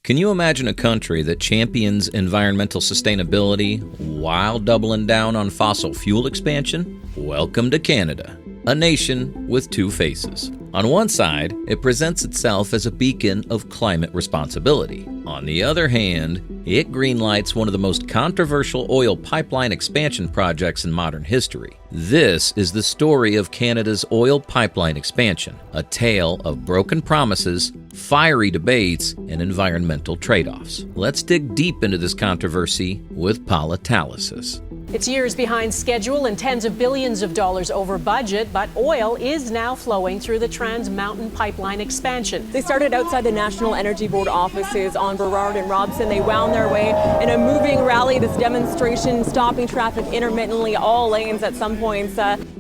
Can you imagine a country that champions environmental sustainability while doubling down on fossil fuel expansion? Welcome to Canada, a nation with two faces. On one side, it presents itself as a beacon of climate responsibility. On the other hand, it greenlights one of the most controversial oil pipeline expansion projects in modern history. This is the story of Canada's oil pipeline expansion, a tale of broken promises, fiery debates, and environmental trade-offs. Let's dig deep into this controversy with Politalysis. It's years behind schedule and tens of billions of dollars over budget, but oil is now flowing through the Trans Mountain Pipeline expansion. They started outside the National Energy Board offices on Burrard and Robson. They wound their way in a moving rally, this demonstration stopping traffic intermittently, all lanes at some points.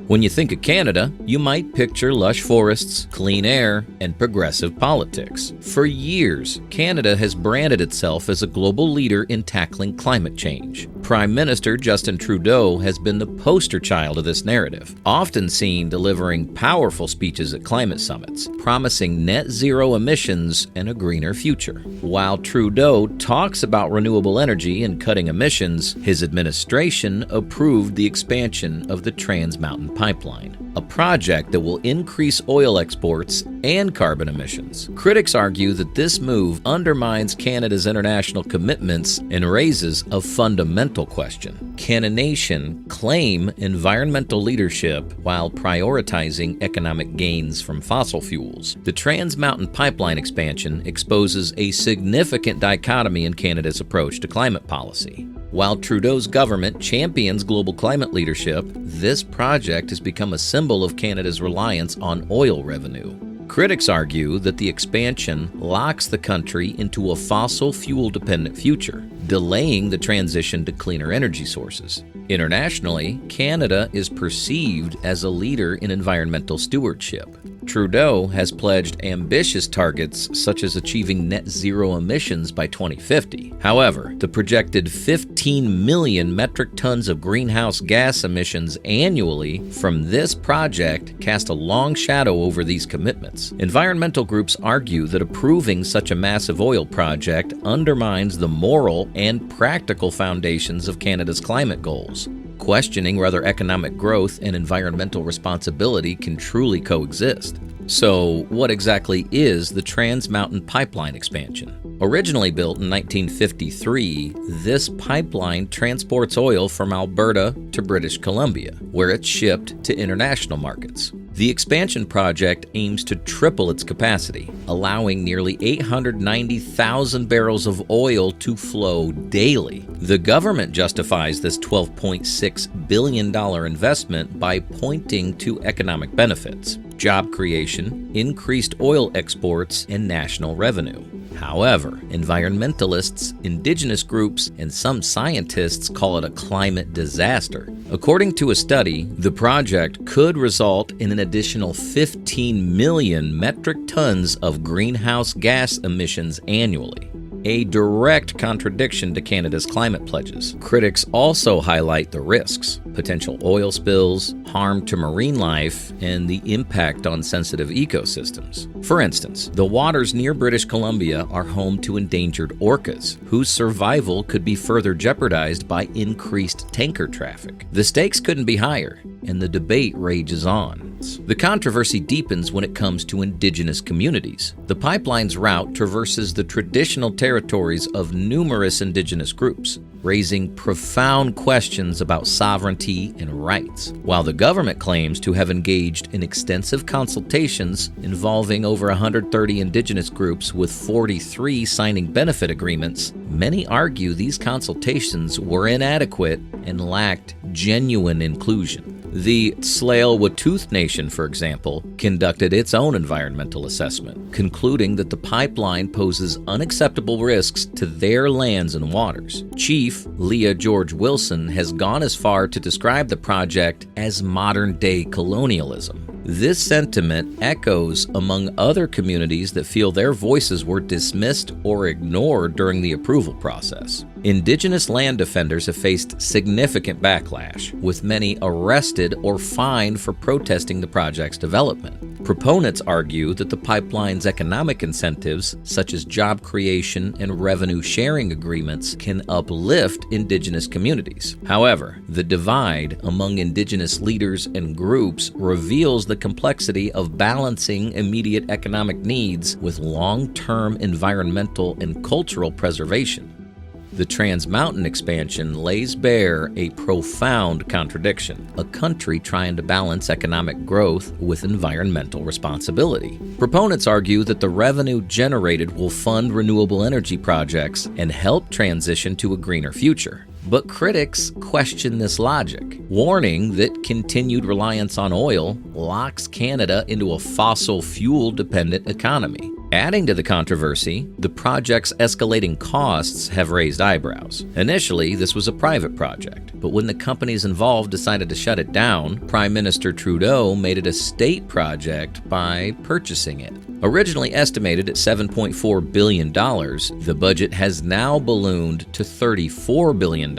When you think of Canada, you might picture lush forests, clean air, and progressive politics. For years, Canada has branded itself as a global leader in tackling climate change. Prime Minister Justin Trudeau has been the poster child of this narrative, often seen delivering powerful speeches at climate summits, promising net zero emissions and a greener future. While Trudeau talks about renewable energy and cutting emissions, his administration approved the expansion of the Trans Mountain Pipeline, a project that will increase oil exports and carbon emissions. Critics argue that this move undermines Canada's international commitments and raises a fundamental question. Can a nation claim environmental leadership while prioritizing economic gains from fossil fuels? The Trans Mountain Pipeline expansion exposes a significant dichotomy in Canada's approach to climate policy. While Trudeau's government champions global climate leadership, this project has become a symbol of Canada's reliance on oil revenue. Critics argue that the expansion locks the country into a fossil fuel-dependent future, delaying the transition to cleaner energy sources. Internationally, Canada is perceived as a leader in environmental stewardship. Trudeau has pledged ambitious targets such as achieving net zero emissions by 2050. However, the projected 15 million metric tons of greenhouse gas emissions annually from this project cast a long shadow over these commitments. Environmental groups argue that approving such a massive oil project undermines the moral and practical foundations of Canada's climate goals, questioning whether economic growth and environmental responsibility can truly coexist. So, what exactly is the Trans Mountain Pipeline expansion? Originally built in 1953, this pipeline transports oil from Alberta to British Columbia, where it's shipped to international markets. The expansion project aims to triple its capacity, allowing nearly 890,000 barrels of oil to flow daily. The government justifies this $12.6 billion investment by pointing to economic benefits, job creation, increased oil exports, and national revenue. However, environmentalists, Indigenous groups, and some scientists call it a climate disaster. According to a study, the project could result in an additional 15 million metric tons of greenhouse gas emissions annually, a direct contradiction to Canada's climate pledges. Critics also highlight the risks: potential oil spills, harm to marine life, and the impact on sensitive ecosystems. For instance, the waters near British Columbia are home to endangered orcas, whose survival could be further jeopardized by increased tanker traffic. The stakes couldn't be higher, and the debate rages on. The controversy deepens when it comes to Indigenous communities. The pipeline's route traverses the traditional territories of numerous Indigenous groups, raising profound questions about sovereignty and rights. While the government claims to have engaged in extensive consultations involving over 130 Indigenous groups with 43 signing benefit agreements, many argue these consultations were inadequate and lacked genuine inclusion. The Tsleil-Waututh Nation, for example, conducted its own environmental assessment, concluding that the pipeline poses unacceptable risks to their lands and waters. Chief Leah George Wilson has gone as far to describe the project as modern-day colonialism. This sentiment echoes among other communities that feel their voices were dismissed or ignored during the approval process. Indigenous land defenders have faced significant backlash, with many arrested or fined for protesting the project's development. Proponents argue that the pipeline's economic incentives, such as job creation and revenue sharing agreements, can uplift Indigenous communities. However, the divide among Indigenous leaders and groups reveals the complexity of balancing immediate economic needs with long-term environmental and cultural preservation. The Trans Mountain expansion lays bare a profound contradiction, a country trying to balance economic growth with environmental responsibility. Proponents argue that the revenue generated will fund renewable energy projects and help transition to a greener future. But critics question this logic, warning that continued reliance on oil locks Canada into a fossil fuel-dependent economy. Adding to the controversy, the project's escalating costs have raised eyebrows. Initially, this was a private project, but when the companies involved decided to shut it down, Prime Minister Trudeau made it a state project by purchasing it. Originally estimated at $7.4 billion, the budget has now ballooned to $34 billion,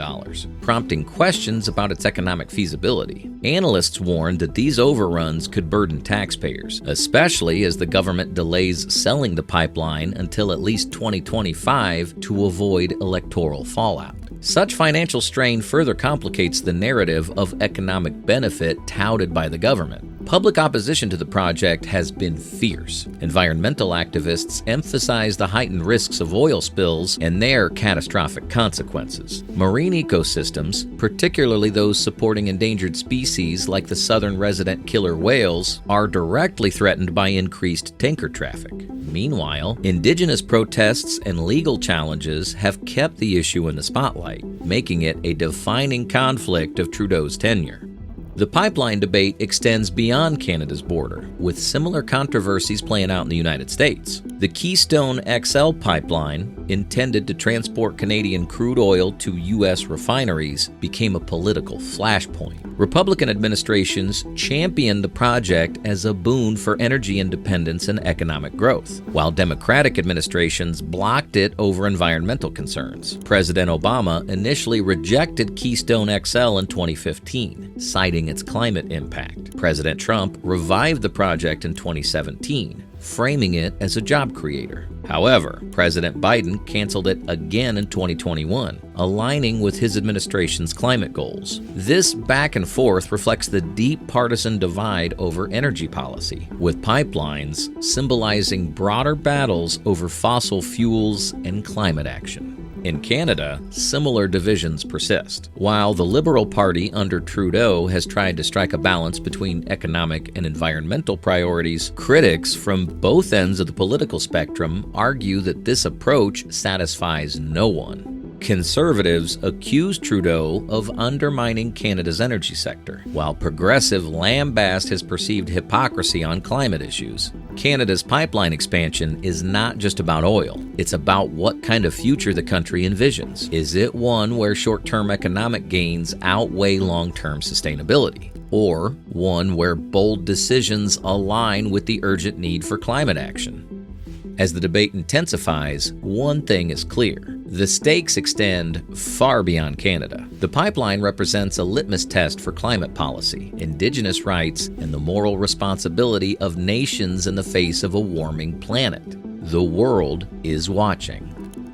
prompting questions about its economic feasibility. Analysts warned that these overruns could burden taxpayers, especially as the government delays selling the pipeline until at least 2025 to avoid electoral fallout. Such financial strain further complicates the narrative of economic benefit touted by the government. Public opposition to the project has been fierce. Environmental activists emphasize the heightened risks of oil spills and their catastrophic consequences. Marine ecosystems, particularly those supporting endangered species like the southern resident killer whales, are directly threatened by increased tanker traffic. Meanwhile, Indigenous protests and legal challenges have kept the issue in the spotlight, making it a defining conflict of Trudeau's tenure. The pipeline debate extends beyond Canada's border, with similar controversies playing out in the United States. The Keystone XL pipeline, intended to transport Canadian crude oil to U.S. refineries, became a political flashpoint. Republican administrations championed the project as a boon for energy independence and economic growth, while Democratic administrations blocked it over environmental concerns. President Obama initially rejected Keystone XL in 2015, citing its climate impact. President Trump revived the project in 2017, framing it as a job creator. However, President Biden canceled it again in 2021, aligning with his administration's climate goals. This back and forth reflects the deep partisan divide over energy policy, with pipelines symbolizing broader battles over fossil fuels and climate action. In Canada, similar divisions persist. While the Liberal Party under Trudeau has tried to strike a balance between economic and environmental priorities, critics from both ends of the political spectrum argue that this approach satisfies no one. Conservatives accuse Trudeau of undermining Canada's energy sector, while progressive lambast his perceived hypocrisy on climate issues. Canada's pipeline expansion is not just about oil. It's about what kind of future the country envisions. Is it one where short-term economic gains outweigh long-term sustainability? Or one where bold decisions align with the urgent need for climate action? As the debate intensifies, one thing is clear. The stakes extend far beyond Canada. The pipeline represents a litmus test for climate policy, Indigenous rights, and the moral responsibility of nations in the face of a warming planet. The world is watching.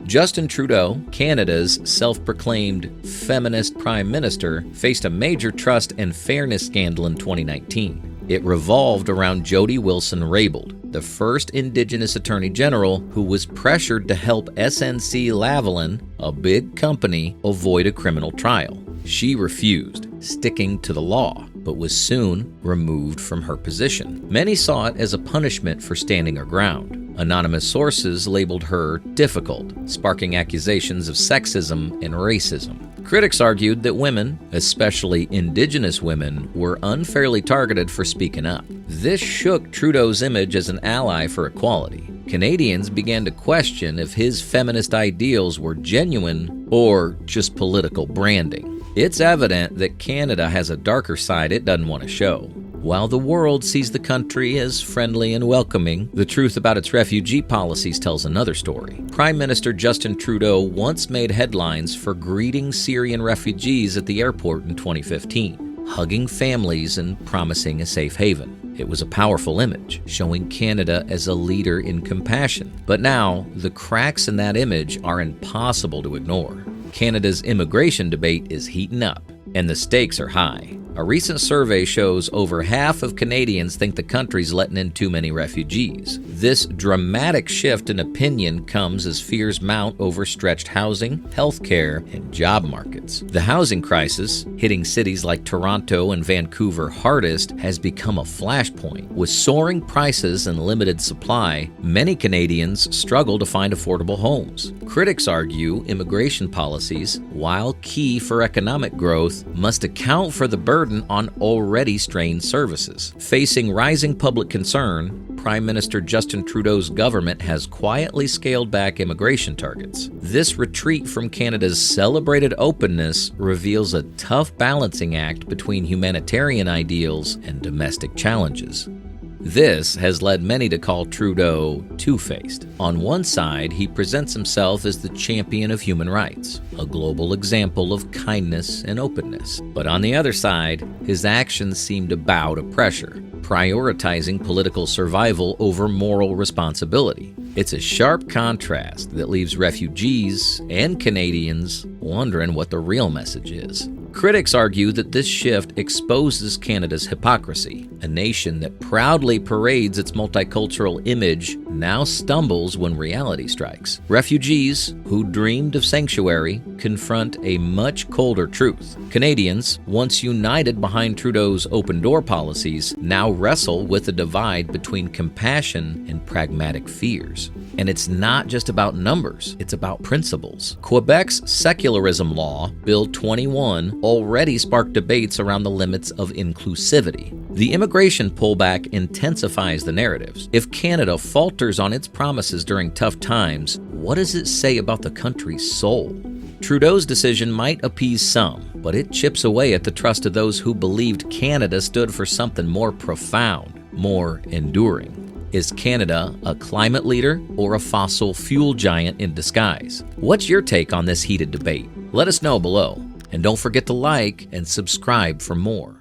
Justin Trudeau, Canada's self-proclaimed feminist prime minister, faced a major trust and fairness scandal in 2019. It revolved around Jody Wilson-Raybould, the first Indigenous Attorney General who was pressured to help SNC-Lavalin, a big company, avoid a criminal trial. She refused, sticking to the law, but was soon removed from her position. Many saw it as a punishment for standing her ground. Anonymous sources labeled her difficult, sparking accusations of sexism and racism. Critics argued that women, especially Indigenous women, were unfairly targeted for speaking up. This shook Trudeau's image as an ally for equality. Canadians began to question if his feminist ideals were genuine or just political branding. It's evident that Canada has a darker side it doesn't want to show. While the world sees the country as friendly and welcoming, the truth about its refugee policies tells another story. Prime Minister Justin Trudeau once made headlines for greeting Syrian refugees at the airport in 2015. hugging families and promising a safe haven. It was a powerful image, showing Canada as a leader in compassion. But now, the cracks in that image are impossible to ignore. Canada's immigration debate is heating up, and the stakes are high. A recent survey shows over half of Canadians think the country's letting in too many refugees. This dramatic shift in opinion comes as fears mount over stretched housing, healthcare, and job markets. The housing crisis, hitting cities like Toronto and Vancouver hardest, has become a flashpoint. With soaring prices and limited supply, many Canadians struggle to find affordable homes. Critics argue immigration policies, while key for economic growth, must account for the burden on already strained services. Facing rising public concern, Prime Minister Justin Trudeau's government has quietly scaled back immigration targets. This retreat from Canada's celebrated openness reveals a tough balancing act between humanitarian ideals and domestic challenges. This has led many to call Trudeau two-faced. On one side, he presents himself as the champion of human rights, a global example of kindness and openness. But on the other side, his actions seem to bow to pressure, prioritizing political survival over moral responsibility. It's a sharp contrast that leaves refugees and Canadians wondering what the real message is. Critics argue that this shift exposes Canada's hypocrisy. A nation that proudly parades its multicultural image now stumbles when reality strikes. Refugees, who dreamed of sanctuary, confront a much colder truth. Canadians, once united behind Trudeau's open-door policies, now wrestle with the divide between compassion and pragmatic fears. And it's not just about numbers, it's about principles. Quebec's secularism law, Bill 21, already sparked debates around the limits of inclusivity. The immigration pullback intensifies the narratives. If Canada falters on its promises during tough times, what does it say about the country's soul? Trudeau's decision might appease some, but it chips away at the trust of those who believed Canada stood for something more profound, more enduring. Is Canada a climate leader or a fossil fuel giant in disguise? What's your take on this heated debate? Let us know below. And don't forget to like and subscribe for more.